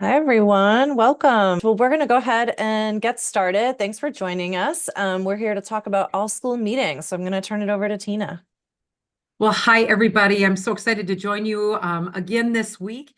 Hi, everyone. Welcome. Well, we're going to go ahead and get started. Thanks for joining us. We're here to talk about all school meetings. So I'm going to turn it over to Tina. Well, hi, everybody. I'm so excited to join you again this week.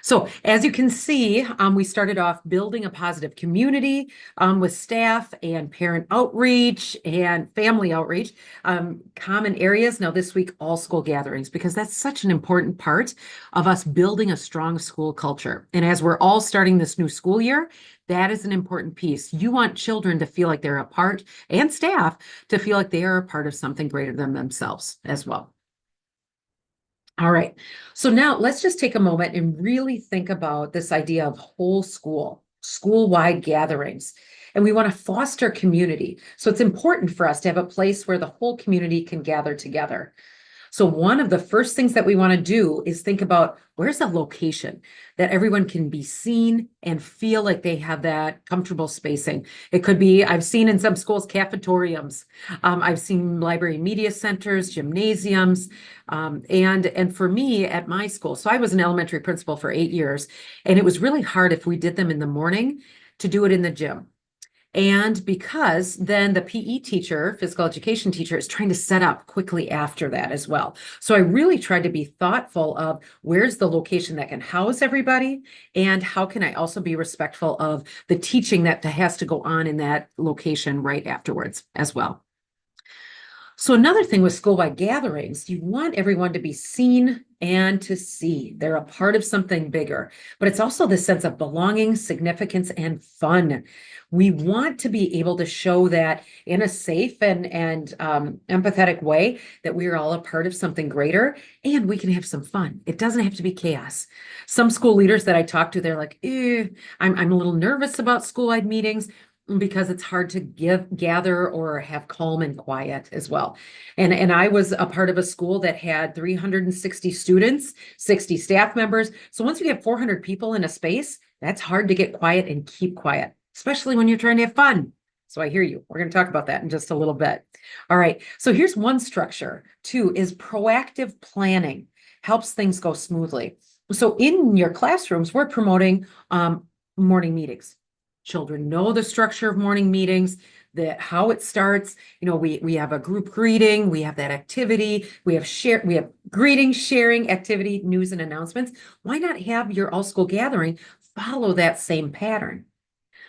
So, as you can see, we started off building a positive community with staff and parent outreach and family outreach, common areas. Now, this week, all school gatherings, because that's such an important part of us building a strong school culture. And as we're all starting this new school year, that is an important piece. You want children to feel like they're a part, and staff to feel like they are a part of something greater than themselves as well. All right. So now let's just take a moment and really think about this idea of whole school, school-wide gatherings. And we want to foster community. So it's important for us to have a place where the whole community can gather together. So one of the first things that we want to do is think about where's the location that everyone can be seen and feel like they have that comfortable spacing. It could be, I've seen in some schools, cafetoriums. I've seen library media centers, gymnasiums. And for me at my school, so I was an elementary principal for 8 years, and it was really hard if we did them in the morning to do it in the gym. And because then the PE teacher, physical education teacher, is trying to set up quickly after that as well. So I really tried to be thoughtful of where's the location that can house everybody, and how can I also be respectful of the teaching that has to go on in that location right afterwards as well. So another thing with school-wide gatherings, you want everyone to be seen and to see. They're a part of something bigger, but it's also the sense of belonging, significance, and fun. We want to be able to show that in a safe and empathetic way that we are all a part of something greater, and we can have some fun. It doesn't have to be chaos. Some school leaders that I talk to, they're like, I'm a little nervous about school-wide meetings, because it's hard to gather or have calm and quiet as well. And I was a part of a school that had 360 students, 60 staff members. So once you get 400 people in a space, that's hard to get quiet and keep quiet, especially when you're trying to have fun. So I hear you. We're going to talk about that in just a little bit. All right. So here's one structure too, is proactive planning helps things go smoothly. So in your classrooms, we're promoting morning meetings. Children know the structure of morning meetings, that how it starts. We have a group greeting, we have that activity, we have greeting, sharing, activity, news, and announcements. Why not have your all school gathering follow that same pattern?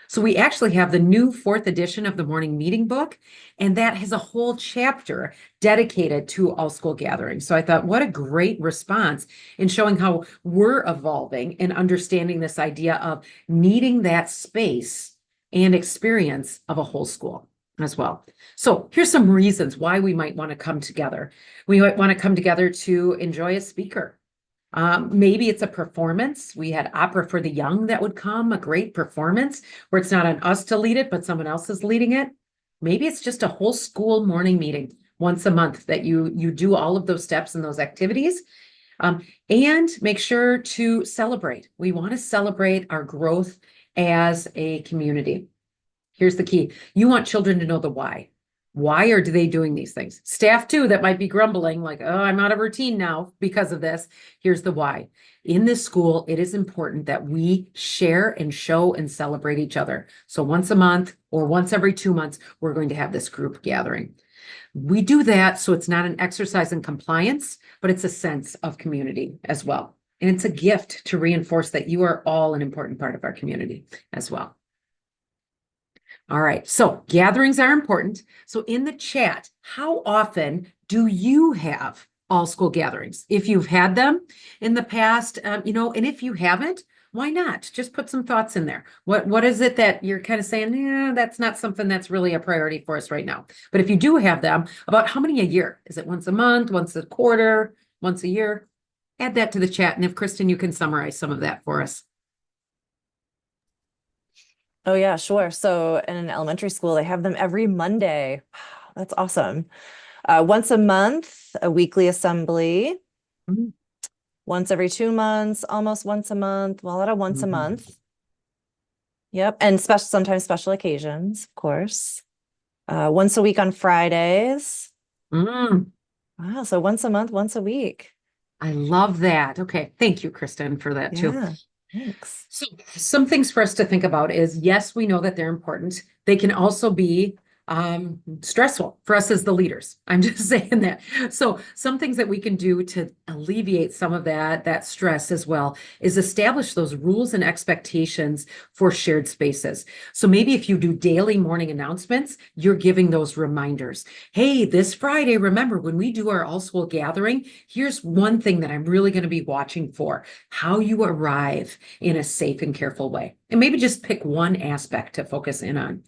So we actually have the new 4th edition of the morning meeting book, and that has a whole chapter dedicated to all school gatherings. So I thought, what a great response in showing how we're evolving and understanding this idea of needing that space and experience of a whole school as well. So here's some reasons why we might want to come together. We might want to come together to enjoy a speaker. Maybe it's a performance. We had Opera for the Young that would come, a great performance where it's not on us to lead it, but someone else is leading it. Maybe it's just a whole school morning meeting once a month that you do all of those steps and those activities. And make sure to celebrate. We want to celebrate our growth as a community. Here's the key. You want children to know the why. Why are they doing these things? Staff too, that might be grumbling like, oh, I'm out of routine now because of this. Here's the why. In this school, it is important that we share and show and celebrate each other. So once a month or once every 2 months, we're going to have this group gathering. We do that so it's not an exercise in compliance, but it's a sense of community as well. And it's a gift to reinforce that you are all an important part of our community as well. All right, so gatherings are important. So in the chat, how often do you have all school gatherings? If you've had them in the past, and if you haven't, why not? Just put some thoughts in there. What is it that you're kind of saying, yeah, that's not something that's really a priority for us right now. But if you do have them, about how many a year? Is it once a month, once a quarter, once a year? Add that to the chat. And if Kristen, you can summarize some of that for us. Oh, yeah, sure. So in an elementary school, they have them every Monday. That's awesome. Once a month, a weekly assembly. Mhm. Once every 2 months, almost once a month. Well, a lot of once a Mhm. month. Yep. And sometimes special occasions, of course. Once a week on Fridays. Mm. Wow. So once a month, once a week. I love that. Okay. Thank you, Kristen, for that too. Yeah. Thanks. So some things for us to think about is, yes, we know that they're important. They can also be stressful for us as the leaders. I'm just saying that. So some things that we can do to alleviate some of that stress as well is establish those rules and expectations for shared spaces. So maybe if you do daily morning announcements, you're giving those reminders. Hey, this Friday, remember when we do our all school gathering, here's one thing that I'm really going to be watching for, how you arrive in a safe and careful way. And maybe just pick one aspect to focus in on.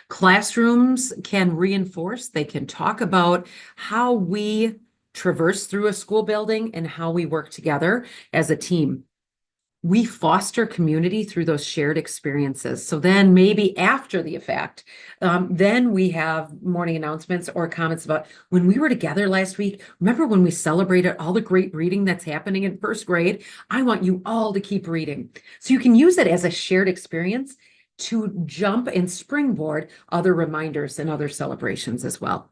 Classrooms can reinforce, they can talk about how we traverse through a school building and how we work together as a team. We foster community through those shared experiences. So then maybe after the effect, then we have morning announcements or comments about when we were together last week. Remember when we celebrated all the great reading that's happening in first grade? I want you all to keep reading. So you can use it as a shared experience to jump and springboard other reminders and other celebrations as well.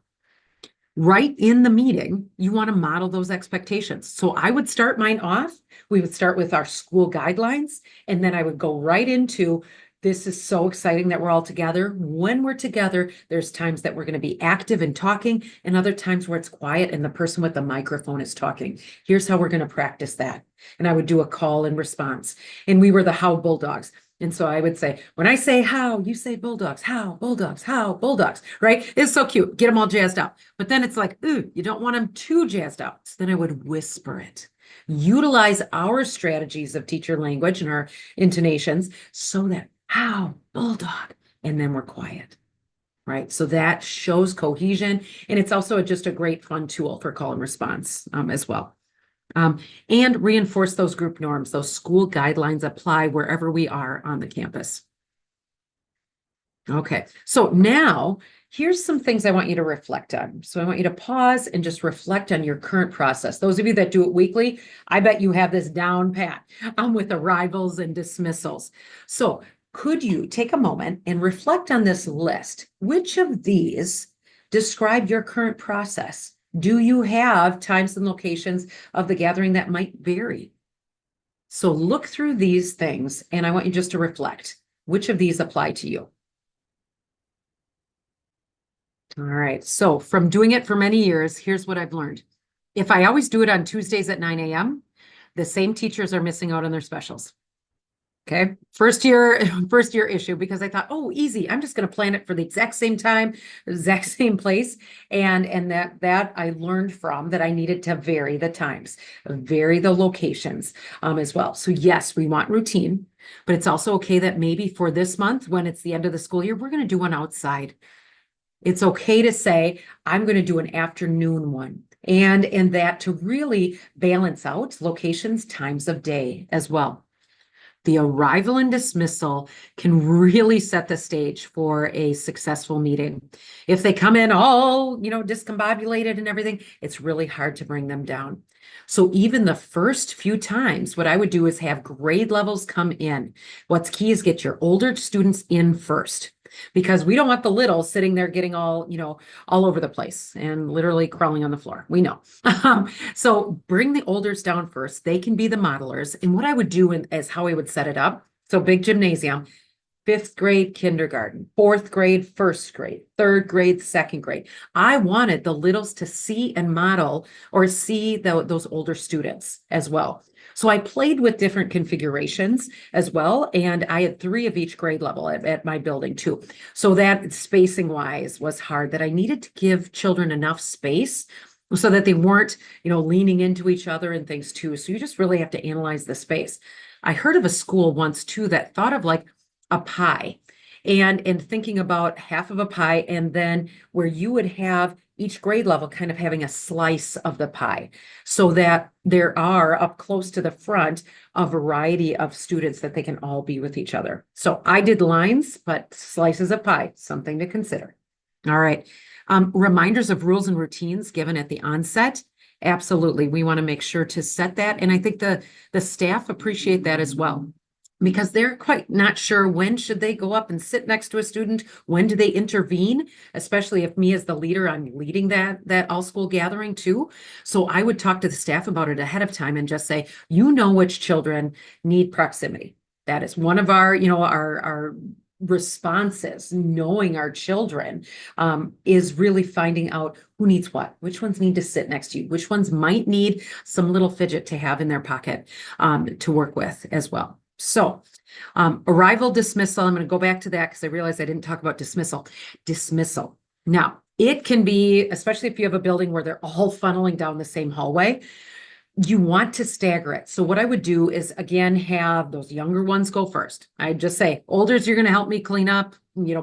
Right in the meeting, you want to model those expectations. So I would start mine off. We would start with our school guidelines, and then I would go right into, this is so exciting that we're all together. When we're together, there's times that we're going to be active and talking, and other times where it's quiet and the person with the microphone is talking. Here's how we're going to practice that. And I would do a call and response. And we were the How Bulldogs. And so I would say, when I say how, you say Bulldogs, how, Bulldogs, how, Bulldogs, right? It's so cute. Get them all jazzed up. But then it's like, ooh, you don't want them too jazzed up. So then I would whisper it. Utilize our strategies of teacher language and our intonations so that how, Bulldog, and then we're quiet, right? So that shows cohesion. And it's also just a great fun tool for call and response as well. And reinforce those group norms. Those school guidelines apply wherever we are on the campus. Okay, so now here's some things I want you to reflect on. So I want you to pause and just reflect on your current process. Those of you that do it weekly, I bet you have this down pat with arrivals and dismissals. So could you take a moment and reflect on this list? Which of these describe your current process? Do you have times and locations of the gathering that might vary? So look through these things, and I want you just to reflect. Which of these apply to you? All right, so from doing it for many years, here's what I've learned. If I always do it on Tuesdays at 9 a.m., the same teachers are missing out on their specials. Okay, first year issue, because I thought, oh, easy. I'm just going to plan it for the exact same time, exact same place. And that I learned from that I needed to vary the times, vary the locations as well. So yes, we want routine, but it's also okay that maybe for this month, when it's the end of the school year, we're going to do one outside. It's okay to say, I'm going to do an afternoon one. And that to really balance out locations, times of day as well. The arrival and dismissal can really set the stage for a successful meeting. If they come in all, discombobulated and everything, it's really hard to bring them down. So even the first few times, what I would do is have grade levels come in. What's key is get your older students in first, because we don't want the little sitting there getting all over the place and literally crawling on the floor. We know. So bring the olders down first. They can be the modelers. And what I would do is how I would set it up. So big gymnasium, 5th grade, kindergarten, 4th grade, 1st grade, 3rd grade, 2nd grade. I wanted the littles to see and model or see those older students as well. So I played with different configurations as well. And I had 3 of each grade level at my building too. So that spacing wise was hard, that I needed to give children enough space so that they weren't, leaning into each other and things too. So you just really have to analyze the space. I heard of a school once too that thought of like a pie and thinking about half of a pie, and then where you would have each grade level kind of having a slice of the pie, so that there are up close to the front a variety of students that they can all be with each other. So I did lines, but slices of pie, something to consider. All right. Reminders of rules and routines given at the onset. Absolutely. We want to make sure to set that. And I think the staff appreciate that as well. because they're quite not sure when should they go up and sit next to a student, when do they intervene, especially if me as the leader, I'm leading that all school gathering too. So I would talk to the staff about it ahead of time and just say, you know which children need proximity. That is one of our, our responses, knowing our children, is really finding out who needs what, which ones need to sit next to you, which ones might need some little fidget to have in their pocket, to work with as well. So, arrival dismissal, I'm going to go back to that because I realized I didn't talk about dismissal. Dismissal. Now, it can be, especially if you have a building where they're all funneling down the same hallway, you want to stagger it. So what I would do is, again, have those younger ones go first. I'd just say, olders, you're going to help me clean up,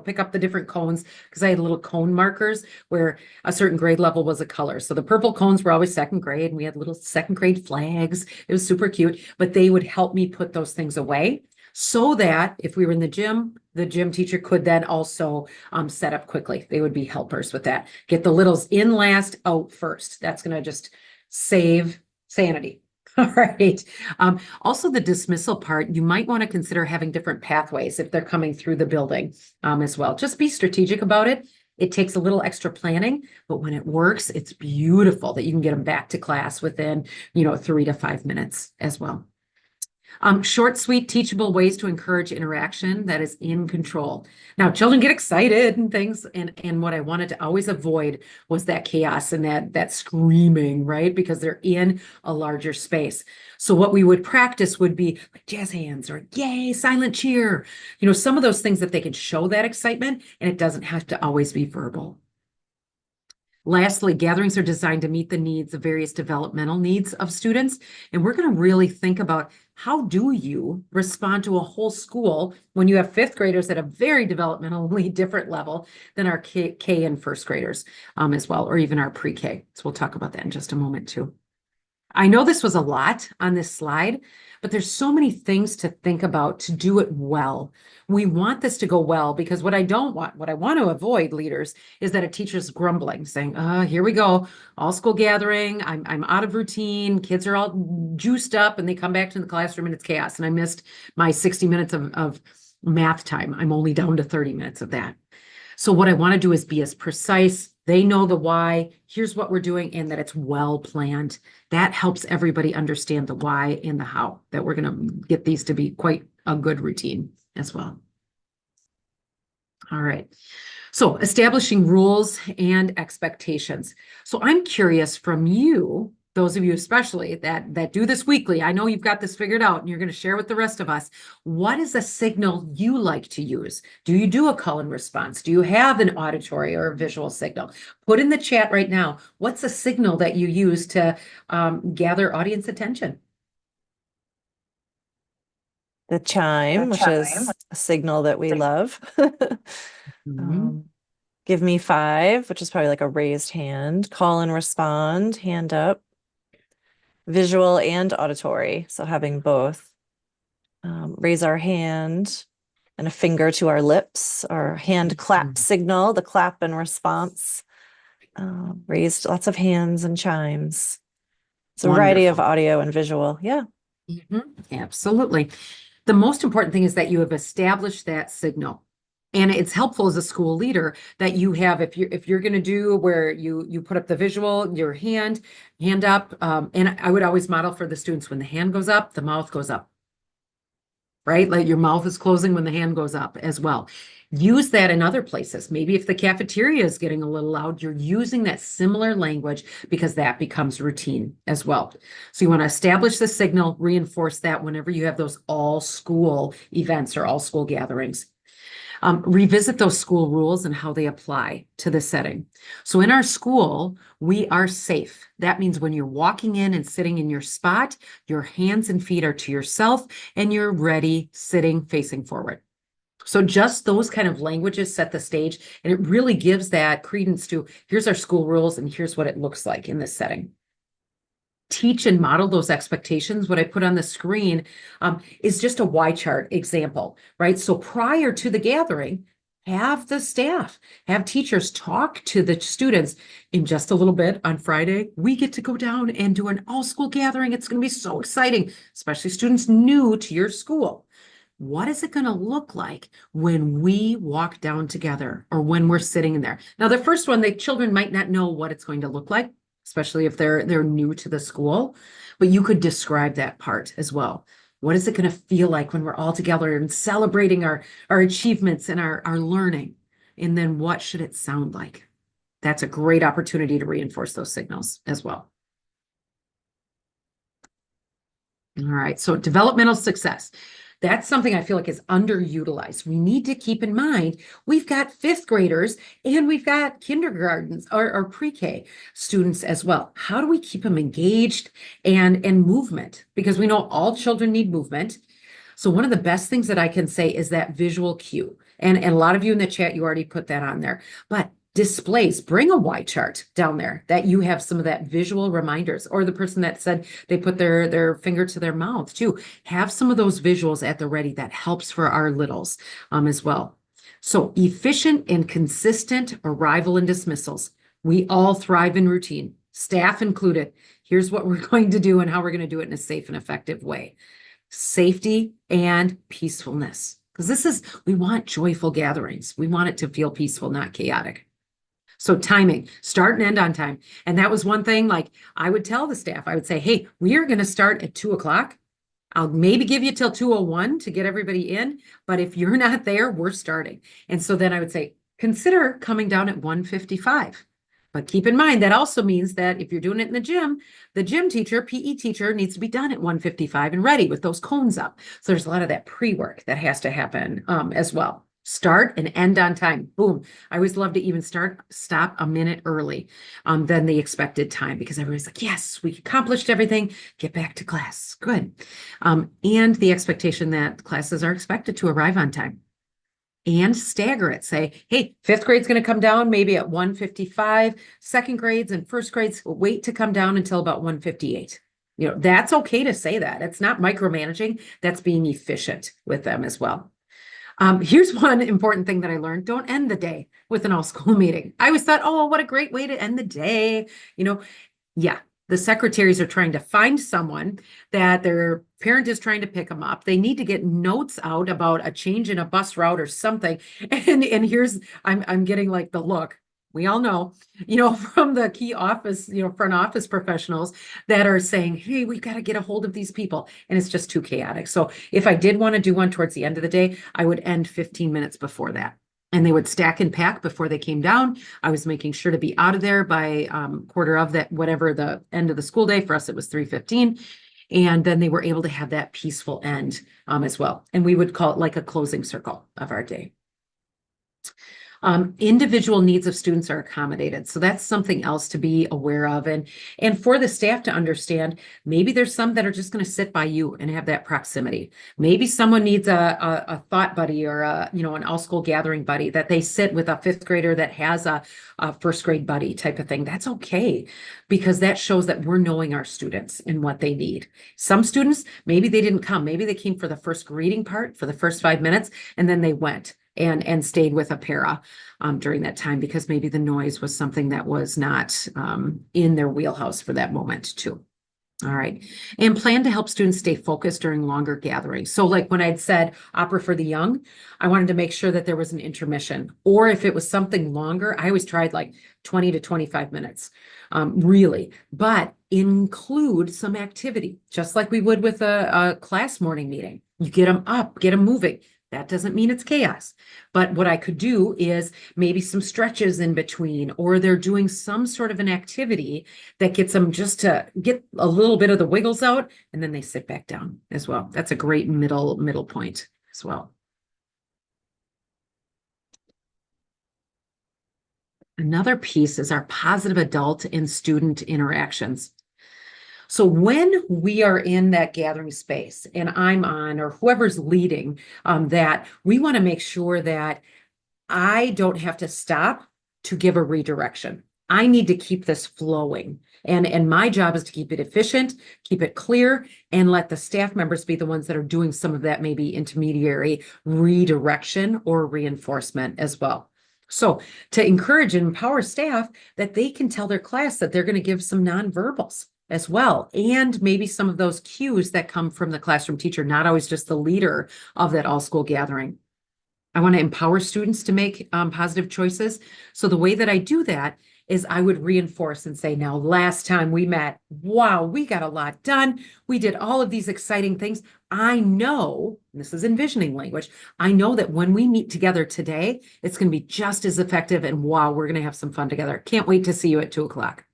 pick up the different cones, because I had little cone markers where a certain grade level was a color. So the purple cones were always second grade, and we had little second grade flags. It was super cute, but they would help me put those things away so that if we were in the gym teacher could then also set up quickly. They would be helpers with that. Get the littles in last, out first. That's going to just save sanity. All right. Also, the dismissal part, you might want to consider having different pathways if they're coming through the building, as well. Just be strategic about it. It takes a little extra planning, but when it works, it's beautiful that you can get them back to class within, 3 to 5 minutes as well. Short, sweet, teachable ways to encourage interaction that is in control. Now, children get excited and things, and what I wanted to always avoid was that chaos and that screaming, right? Because they're in a larger space. So what we would practice would be like jazz hands or yay, silent cheer, some of those things that they can show that excitement, and it doesn't have to always be verbal. Lastly, gatherings are designed to meet the needs of various developmental needs of students. And we're going to really think about, how do you respond to a whole school when you have fifth graders at a very developmentally different level than our K and first graders, as well, or even our pre-K. So we'll talk about that in just a moment too. I know this was a lot on this slide, but there's so many things to think about to do it well. We want this to go well, because what I want to avoid, leaders, is that a teacher's grumbling, saying, here we go, all school gathering, I'm out of routine, kids are all juiced up, and they come back to the classroom and it's chaos. And I missed my 60 minutes of math time. I'm only down to 30 minutes of that. So what I want to do is be as precise. They know the why, here's what we're doing, and that it's well planned. That helps everybody understand the why and the how, that we're going to get these to be quite a good routine as well. All right. So establishing rules and expectations. So I'm curious from you, those of you especially that do this weekly, I know you've got this figured out and you're going to share with the rest of us. What is a signal you like to use? Do you do a call and response? Do you have an auditory or a visual signal? Put in the chat right now, what's a signal that you use to gather audience attention? The chime, which is a signal that we love. Give me 5, which is probably like a raised hand. Call and respond, hand up. Visual and auditory, so having both. Raise our hand and a finger to our lips, our hand clap signal, the clap and response. Raised lots of hands and chimes. It's a variety of audio and visual. Yeah. Absolutely. The most important thing is that you have established that signal. And it's helpful as a school leader that you have, if you're going to do where you put up the visual, your hand up, and I would always model for the students, when the hand goes up, the mouth goes up, right? Like your mouth is closing when the hand goes up as well. Use that in other places. Maybe if the cafeteria is getting a little loud, you're using that similar language, because that becomes routine as well. So you want to establish the signal, reinforce that whenever you have those all school events or all school gatherings. Revisit those school rules and how they apply to the setting. So in our school, we are safe. That means when you're walking in and sitting in your spot, your hands and feet are to yourself and you're ready, sitting, facing forward. So just those kind of languages set the stage, and it really gives that credence to, here's our school rules and here's what it looks like in this setting. Teach and model those expectations. What I put on the screen is just a Y chart example, right? So prior to the gathering, have the staff, have teachers talk to the students. In just a little bit on Friday, we get to go down and do an all school gathering. It's going to be so exciting, especially students new to your school. what is it going to look like when we walk down together or when we're sitting in there? Now, the first one, the children might not know what it's going to look like, especially if they're new to the school, but you could describe that part as well. What is it going to feel like when we're all together and celebrating our achievements and our learning? And then what should it sound like? That's a great opportunity to reinforce those signals as well. All right, so developmental success. That's something I feel like is underutilized. We need to keep in mind we've got fifth graders and we've got kindergartens or pre-K students as well. How do we keep them engaged and movement? Because we know all children need movement. So one of the best things that I can say is that visual cue. And a lot of you in the chat, you already put that on there. But displays, bring a Y chart down there that you have some of that visual reminders, or the person that said they put their finger to their mouth too. Have some of those visuals at the ready. That helps for our littles as well. So efficient and consistent arrival and dismissals. We all thrive in routine, staff included. Here's what we're going to do and how we're going to do it in a safe and effective way. Safety and peacefulness. Because we want joyful gatherings. We want it to feel peaceful, not chaotic. So timing, start and end on time. And that was one thing, like I would tell the staff, I would say, hey, we are going to start at 2:00. I'll maybe give you till 2:01 to get everybody in. But if you're not there, we're starting. And so then I would say, consider coming down at 1:55. But keep in mind, that also means that if you're doing it in the gym teacher, PE teacher needs to be done at 1:55 and ready with those cones up. So there's a lot of that pre-work that has to happen as well. Start and end on time. Boom. I always love to even stop a minute early than the expected time, because everybody's like, yes, we accomplished everything. Get back to class. Good. And the expectation that classes are expected to arrive on time. And stagger it. Say, hey, fifth grade's going to come down maybe at 1:55. Second grades and first grades wait to come down until about 1:58. That's okay to say that. It's not micromanaging. That's being efficient with them as well. Here's one important thing that I learned. Don't end the day with an all-school meeting. I always thought, oh, what a great way to end the day. Yeah, the secretaries are trying to find someone that their parent is trying to pick them up. They need to get notes out about a change in a bus route or something. And here's, I'm getting like the look. We all know, from the key office, front office professionals that are saying, hey, we've got to get a hold of these people. And it's just too chaotic. So if I did want to do one towards the end of the day, I would end 15 minutes before that. And they would stack and pack before they came down. I was making sure to be out of there by quarter of that, whatever the end of the school day. For us, it was 3:15. And then they were able to have that peaceful end as well. And we would call it like a closing circle of our day. Individual needs of students are accommodated. So that's something else to be aware of. And for the staff to understand, maybe there's some that are just going to sit by you and have that proximity. Maybe someone needs a thought buddy or an all-school gathering buddy, that they sit with a fifth grader that has a first grade buddy type of thing. That's okay, because that shows that we're knowing our students and what they need. Some students, maybe they didn't come. Maybe they came for the first greeting part for the first 5 minutes, and then they went and stayed with a para during that time, because maybe the noise was something that was not in their wheelhouse for that moment too. All right. And plan to help students stay focused during longer gatherings. So like when I'd said opera for the young, I wanted to make sure that there was an intermission, or if it was something longer, I always tried like 20 to 25 minutes, really, but include some activity, just like we would with a class morning meeting. You get them up, get them moving. That doesn't mean it's chaos. But what I could do is maybe some stretches in between, or they're doing some sort of an activity that gets them just to get a little bit of the wiggles out, and then they sit back down as well. That's a great middle point as well. Another piece is our positive adult and student interactions. So when we are in that gathering space and I'm on, or whoever's leading that, we want to make sure that I don't have to stop to give a redirection. I need to keep this flowing. And my job is to keep it efficient, keep it clear, and let the staff members be the ones that are doing some of that maybe intermediary redirection or reinforcement as well. So to encourage and empower staff that they can tell their class that they're going to give some nonverbals as well. And maybe some of those cues that come from the classroom teacher, not always just the leader of that all school gathering. I want to empower students to make positive choices. So the way that I do that is I would reinforce and say, now, last time we met, wow, we got a lot done. We did all of these exciting things. I know, this is envisioning language, I know that when we meet together today, it's going to be just as effective. And wow, we're going to have some fun together. Can't wait to see you at 2 o'clock.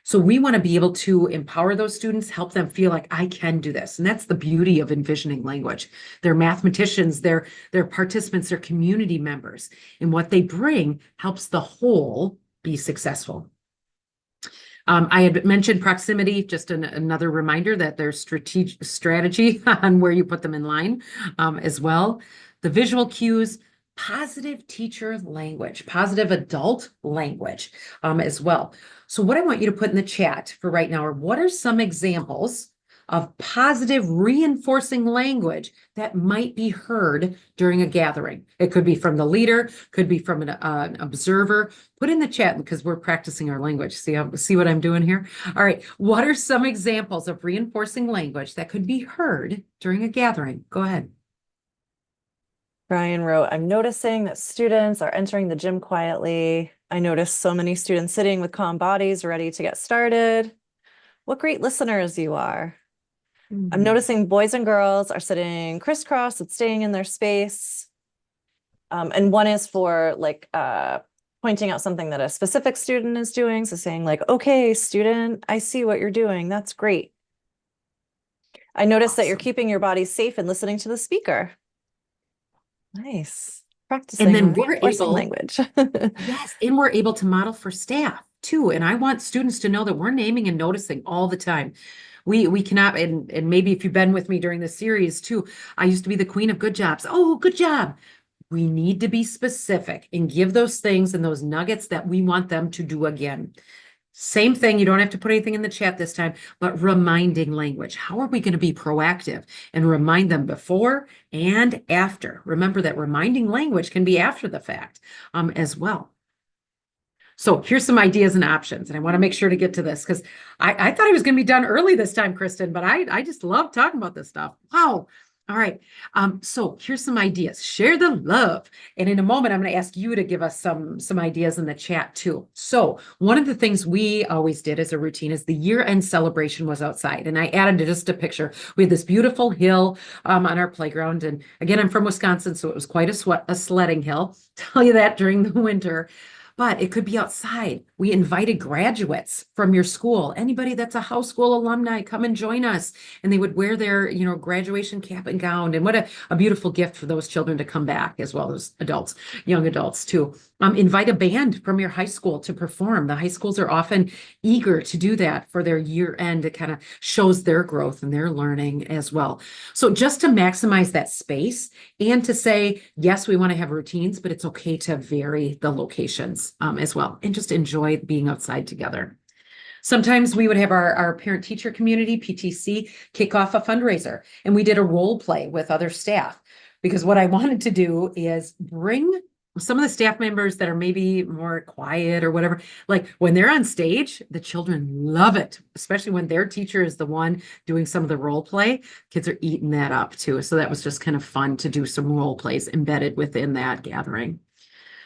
So we want to be able to empower those students, help them feel like I can do this. And that's the beauty of envisioning language. They're mathematicians, they're participants, they're community members. And what they bring helps the whole be successful. I had mentioned proximity, just another reminder that there's strategy on where you put them in line as well. The visual cues, positive teacher language, positive adult language as well. So what I want you to put in the chat for right now are what are some examples of positive reinforcing language that might be heard during a gathering? It could be from the leader, could be from an observer. Put in the chat because we're practicing our language. See what I'm doing here? All right. What are some examples of reinforcing language that could be heard during a gathering? Go ahead. Brian wrote, I'm noticing that students are entering the gym quietly. I notice so many students sitting with calm bodies, ready to get started. What great listeners you are. I'm noticing boys and girls are sitting crisscross and staying in their space. And one is for like pointing out something that a specific student is doing. So saying like, okay, student, I see what you're doing. That's great. I notice that you're keeping your body safe and listening to the speaker. Nice. Practicing And then reinforcing language. Yes, and we're able to model for staff too. And I want students to know that we're naming and noticing all the time. We cannot, and maybe if you've been with me during this series too, I used to be the queen of good jobs. Oh, good job. We need to be specific and give those things and those nuggets that we want them to do again. Same thing, you don't have to put anything in the chat this time, but reminding language. How are we going to be proactive and remind them before and after? Remember that reminding language can be after the fact as well. So here's some ideas and options, and I want to make sure to get to this because I thought I was going to be done early this time, Kristen, but I just love talking about this stuff. Wow. All right. So here's some ideas. Share the love. And in a moment, I'm going to ask you to give us some ideas in the chat too. So one of the things we always did as a routine is the year-end celebration was outside. And I added just a picture. We had this beautiful hill on our playground. And again, I'm from Wisconsin, so it was quite a sledding hill. Tell you that during the winter. But it could be outside. We invited graduates from your school. Anybody that's a house school alumni, come and join us. And they would wear their, graduation cap and gown. And what a beautiful gift for those children to come back, as well as adults, young adults too. Invite a band from your high school to perform. The high schools are often eager to do that for their year end. It kind of shows their growth and their learning as well. So just to maximize that space and to say, yes, we want to have routines, but it's okay to vary the locations as well and just enjoy being outside together. Sometimes we would have our parent teacher community, PTC, kick off a fundraiser, and we did a role play with other staff because what I wanted to do is bring some of the staff members that are maybe more quiet or whatever, like when they're on stage, the children love it, especially when their teacher is the one doing some of the role play. Kids are eating that up too. So that was just kind of fun to do some role plays embedded within that gathering.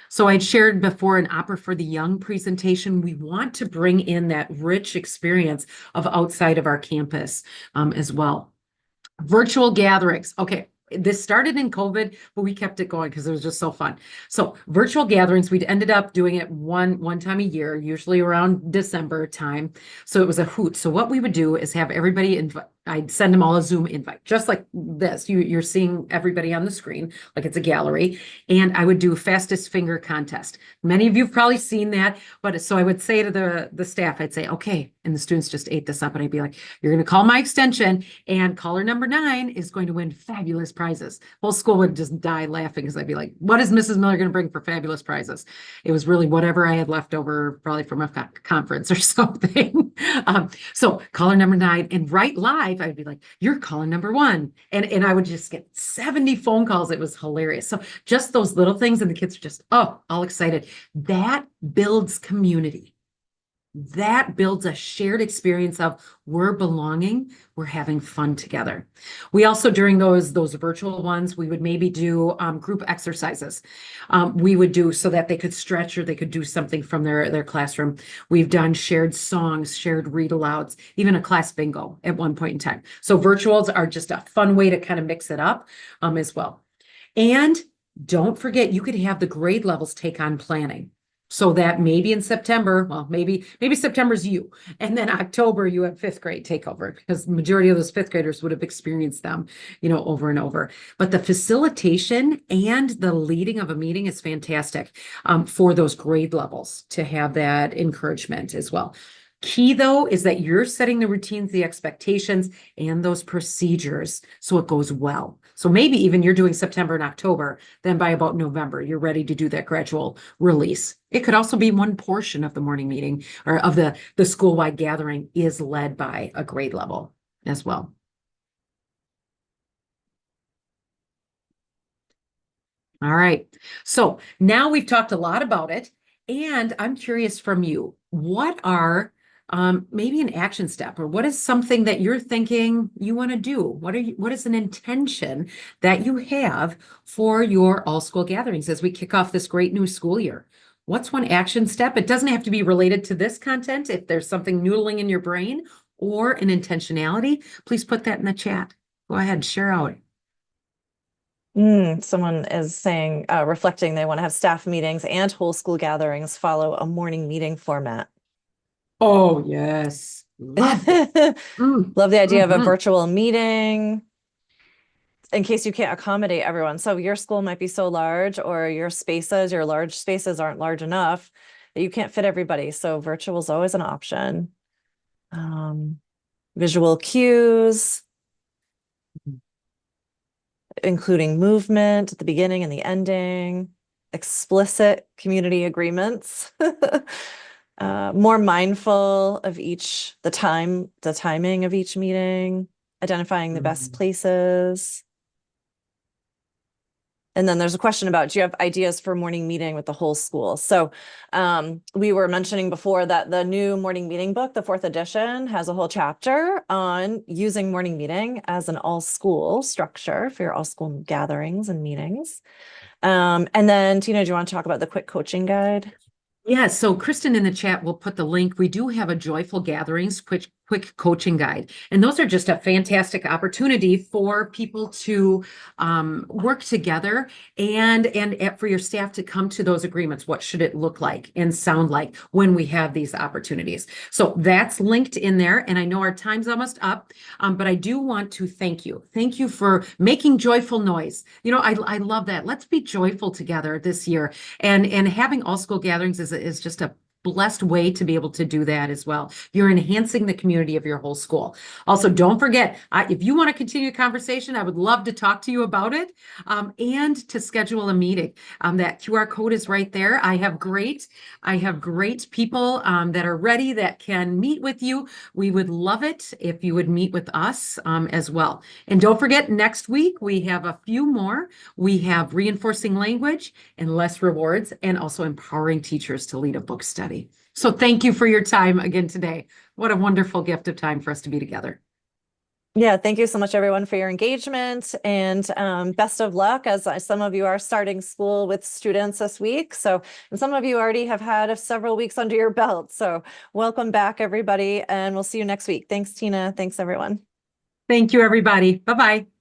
So I'd shared before an Opera for the Young presentation. We want to bring in that rich experience of outside of our campus as well. Virtual gatherings. Okay. This started in COVID, but we kept it going because it was just so fun. So virtual gatherings, we'd ended up doing it one time a year, usually around December time. So it was a hoot. So what we would do is have everybody I'd send them all a Zoom invite, just like this. You're seeing everybody on the screen, like it's a gallery. And I would do fastest finger contest. Many of you have probably seen that, but so I would say to the staff, I'd say, okay, and the students just ate this up, and I'd be like, you're going to call my extension, and caller number 9 is going to win fabulous prizes. Whole school would just die laughing because I'd be like, what is Mrs. Miller going to bring for fabulous prizes? It was really whatever I had left over, probably from a conference or something. So caller number 9, and right live, I'd be like, you're calling number 1. And I would just get 70 phone calls. It was hilarious. So just those little things, and the kids are just, all excited. That builds community. that builds a shared experience of we're belonging, we're having fun together. We also, during those virtual ones, we would maybe do group exercises. We would do so that they could stretch or they could do something from their classroom. We've done shared songs, shared read alouds, even a class bingo at one point in time. So virtuals are just a fun way to kind of mix it up as well. And don't forget, you could have the grade levels take on planning. So that maybe in September, well, maybe September's you, and then October you have fifth grade takeover because the majority of those fifth graders would have experienced them, over and over. But the facilitation and the leading of a meeting is fantastic for those grade levels to have that encouragement as well. Key though is that you're setting the routines, the expectations, and those procedures so it goes well. So maybe even you're doing September and October, then by about November, you're ready to do that gradual release. It could also be one portion of the morning meeting or of the school-wide gathering is led by a grade level as well. All right. So now we've talked a lot about it, and I'm curious from you, what are maybe an action step, or what is something that you're thinking you want to do? What is an intention that you have for your all school gatherings as we kick off this great new school year? What's one action step? It doesn't have to be related to this content. If there's something noodling in your brain or an intentionality, please put that in the chat. Go ahead, share out. Someone is saying, reflecting they want to have staff meetings and whole school gatherings follow a morning meeting format. Oh, yes. Love that. Mm, Love the idea of a mhm. virtual meeting in case you can't accommodate everyone. So your school might be so large, or your large spaces aren't large enough that you can't fit everybody. So virtual is always an option. Um, Visual cues, including movement at the beginning and the ending, explicit community agreements, more mindful of the timing of each meeting, identifying the best Mhm. places. And then there's a question about, do you have ideas for morning meeting with the whole school? So we were mentioning before that the new morning meeting book, the fourth edition, has a whole chapter on using morning meeting as an all school structure for your all school gatherings and meetings. And then Tina, do you want to talk about the quick coaching guide? Yeah, so Kristen in the chat will put the link. We do have a Joyful Gatherings quick coaching guide, and those are just a fantastic opportunity for people to work together and for your staff to come to those agreements. What should it look like and sound like when we have these opportunities? So that's linked in there, and I know our time's almost up, but I do want to thank you. Thank you for making joyful noise. I love that. Let's be joyful together this year. And having all school gatherings is just a blessed way to be able to do that as well. You're enhancing the community of your whole school. Also, don't forget, if you want to continue the conversation, I would love to talk to you about it and to schedule a meeting. That QR code is right there. I have great people that are ready that can meet with you. We would love it if you would meet with us as well. And don't forget, next week we have a few more. We have reinforcing language and less rewards, and also empowering teachers to lead a book study. So thank you for your time again today. What a wonderful gift of time for us to be together. Yeah, thank you so much, everyone, for your engagement, and best of luck as some of you are starting school with students this week. So, and some of you already have had several weeks under your belt. So welcome back, everybody, and we'll see you next week. Thanks, Tina. Thanks, everyone. Thank you, everybody. Bye-bye.